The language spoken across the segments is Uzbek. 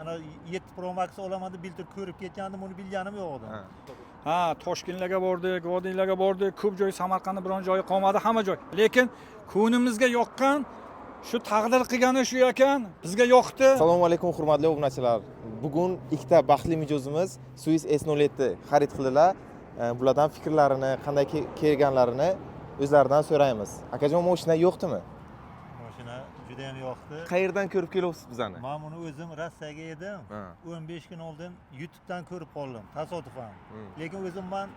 ana 7 Pro Max olaman deb bildirib ko'rib ketgandim, uni bilganim yo'q edi. Ha, Toshkentlarga bordik, Vodiylarga bordik, ko'p joy Samarqandda biron joyi qolmadi, hamma joy. Lekin ko'nglimizga yoqqan shu taqdir qilgani shu ekan, bizga yoqdi. Assalomu alaykum hurmatli obunachilar. Bugun ikkita baxtli mijozimiz Swiss S07 xarid qildilar. Bulardan fikrlarini, qanday kelganlarini o'zlaridan so'raymiz. Akajon, mashina yo'qdimi? Mashina juda ham yoqdi. Qayerdan ko'rib kelyapsiz bizani? Men buni o'zim Rossiyaga edim. 15 kun oldin YouTube'dan ko'rib qoldim, tasodifan. Lekin o'zim men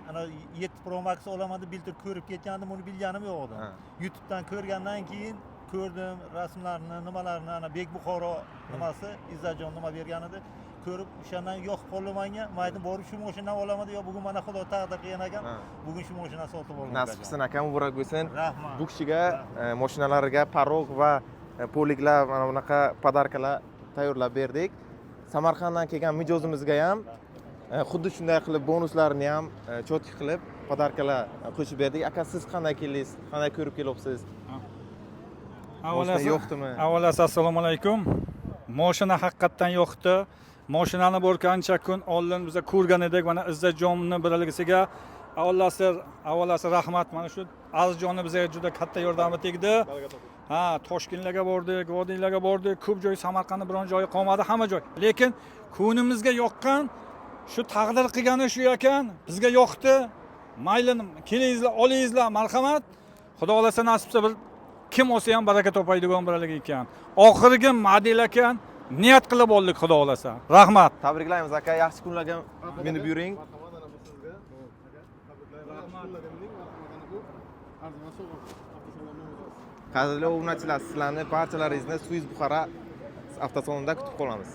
ana 7 Pro Max olaman deb bildirib ko'rib ketgandim, uni bilganim yo'q edi. YouTube'dan ko'rgandan keyin ko'rdim rasmlarini, nimalarni, ana Bek Buxoro nimasi, Izzajon nima bergan edi. Ko'rib, o'shandan yo'q qoldi menga. Men aytdim, borib shu mashinani olaman deb, bugun mana Xudo taqdir qilgan ekan. Bugun shu mashinani sotib oldim. Nasib qilsin, akam muborak bo'lsin. Rahmat. Bu kishiga mashinalariga parog va poliklar, mana bunaqa podarkalar tayyorlab berdik. Samarqanddan kelgan mijozimizga ham xuddi shunday qilib bonuslarni ham cho'tki qilib podarkalar qo'shib berdik. Aka, siz qanday keldingiz? Qanday ko'rib kelyapsiz? Avvalo assalomu alaykum. Mashina haqiqatan yo'qdi. Mashinani bir qancha kun oldin biz ko'rgan edik. Mana Izzatjonni birligisiga avvalasi rahmat. Mana shu Azizjonni bizga juda katta yordami tegdi. Ha, Toshkentlarga bordik, Vodiylarga bordik, ko'p joy Samarqandda biron joyi qolmadi, hamma joy. Lekin ko'nglimizga yoqqan shu taqdir qilgani shu ekan, bizga yoqdi. Mayli, kelingizlar, olingizlar, marhamat. Xudo xolasa nasibsa bir kim olsa ham baraka topadigan biralik ekan. Oxirgi model ekan, niyat qilib oldik xudo xolasa. Rahmat. Tabriklaymiz aka, yaxshi kunlarga minib yuring. Qadrli obunachilar, sizlarni barchalaringizni Swiss Buxoro avtosalonida kutib qolamiz.